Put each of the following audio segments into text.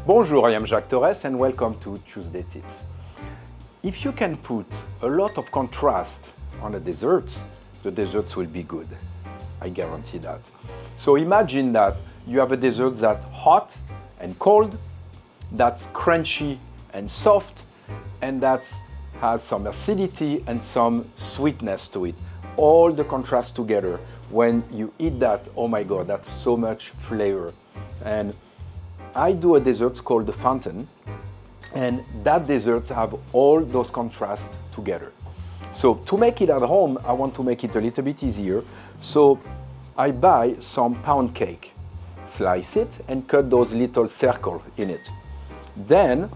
Bonjour, I am Jacques Torres and welcome to Tuesday Tips. If you can put a lot of contrast on a dessert, the desserts will be good. I guarantee that. So imagine that you have a dessert that's hot and cold, that's crunchy and soft, and that has some acidity and some sweetness to it. All the contrast together. When you eat that, oh my God, that's so much flavor. And I do a dessert called the Fontaine, and that dessert have all those contrasts together. So to make it at home, I want to make it a little bit easier. So I buy some pound cake, slice it and cut those little circles in it. Then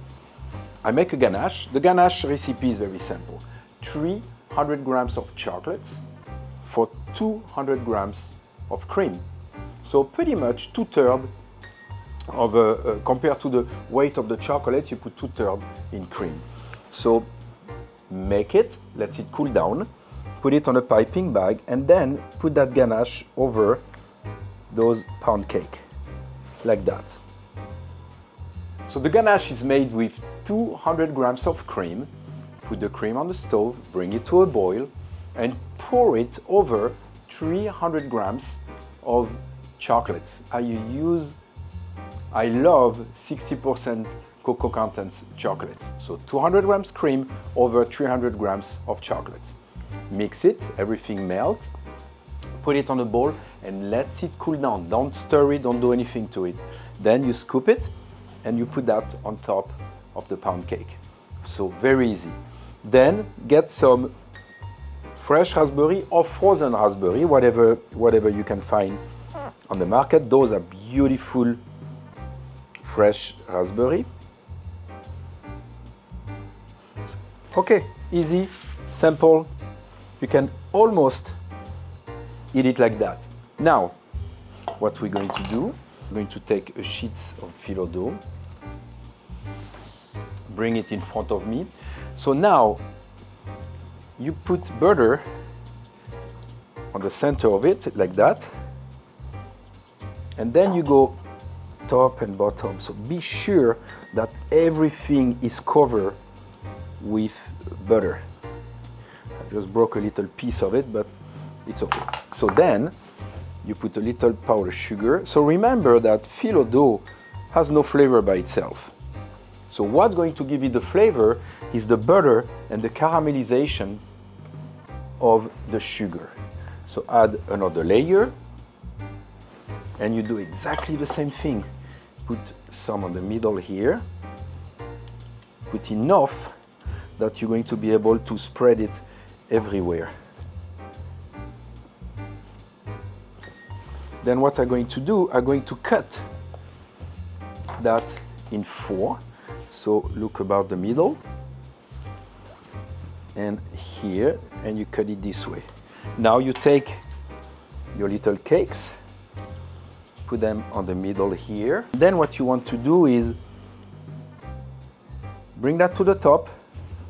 I make a ganache. The ganache recipe is very simple. 300 grams of chocolates for 200 grams of cream. So pretty much 2/3 of compared to the weight of the chocolate, you put 2/3 in cream. So make it, let it cool down, put it on a piping bag, and then put that ganache over those pound cake, like that. So the ganache is made with 200 grams of cream. Put the cream on the stove, bring it to a boil, and pour it over 300 grams of chocolate. I love 60% cocoa content chocolate. So 200 grams cream over 300 grams of chocolate. Mix it, everything melt, put it on a bowl and let it cool down. Don't stir it, don't do anything to it. Then you scoop it and you put that on top of the pound cake. So very easy. Then get some fresh raspberry or frozen raspberry, whatever you can find on the market. Those are beautiful fresh raspberry. Okay, easy, simple. You can almost eat it like that. Now, what we're going to do, we're going to take a sheet of phyllo dough, bring it in front of me. So now, you put butter on the center of it, like that. And then you go top and bottom. So be sure that everything is covered with butter. I just broke a little piece of it, but it's okay. So then you put a little powdered sugar. So remember that phyllo dough has no flavor by itself. So what's going to give it the flavor is the butter and the caramelization of the sugar. So add another layer and you do exactly the same thing. Put some on the middle here. Put enough that you're going to be able to spread it everywhere. Then what I'm going to do, I'm going to cut that in 4. So look about the middle and here, and you cut it this way. Now you take your little cakes, put them on the middle here. Then what you want to do is bring that to the top,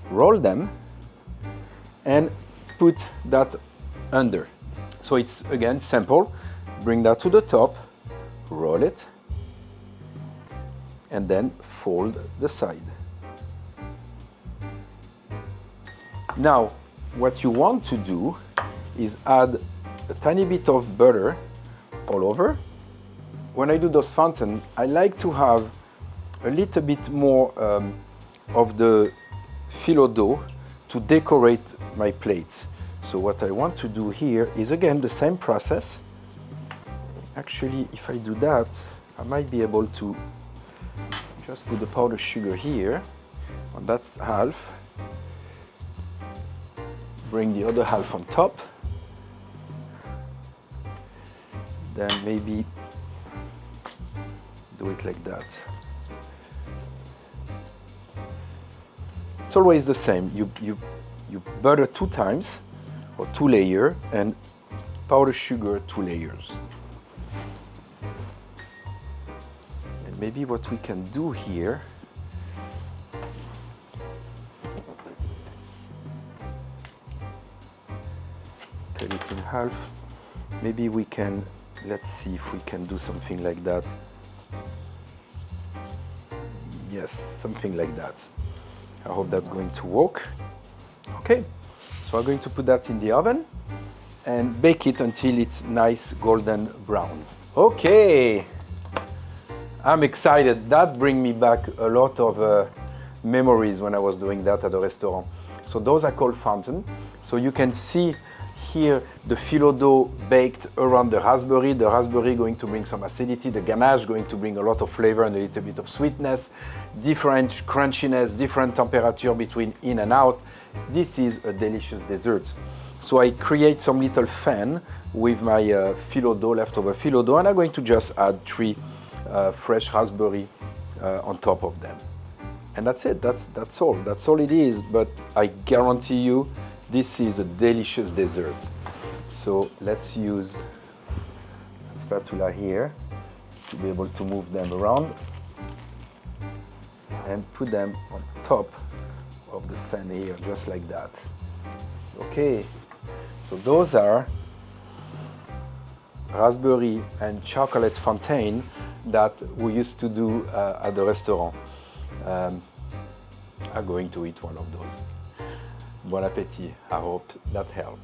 roll them, and put that under. So it's again simple. Bring that to the top, roll it, and then fold the side. Now, what you want to do is add a tiny bit of butter all over. When I do those fountains, I like to have a little bit more of the phyllo dough to decorate my plates. So what I want to do here is again the same process. Actually, if I do that, I might be able to just put the powdered sugar here on that half. Bring the other half on top. Then maybe do it like that. It's always the same. You butter 2 times or 2 layers and powdered sugar 2 layers. And maybe what we can do here, cut it in half. Maybe we can, let's see if we can do something like that. Yes, something like that. I hope that's going to work. Okay, so I'm going to put that in the oven and bake it until it's nice golden brown. Okay, I'm excited. That brings me back a lot of memories when I was doing that at the restaurant. So those are called Fontaine. So you can see here the phyllo dough baked around the raspberry going to bring some acidity, the ganache going to bring a lot of flavor and a little bit of sweetness, different crunchiness, different temperature between in and out. This is a delicious dessert. So I create some little fan with my phyllo dough, leftover phyllo dough, and I'm going to just add 3 fresh raspberry on top of them. And that's it, that's all it is, but I guarantee you this is a delicious dessert. So let's use a spatula here to be able to move them around and put them on top of the fan here, just like that. Okay, so those are raspberry and chocolate fontaine that we used to do at the restaurant. I'm going to eat one of those. Bon appétit. I hope that helped.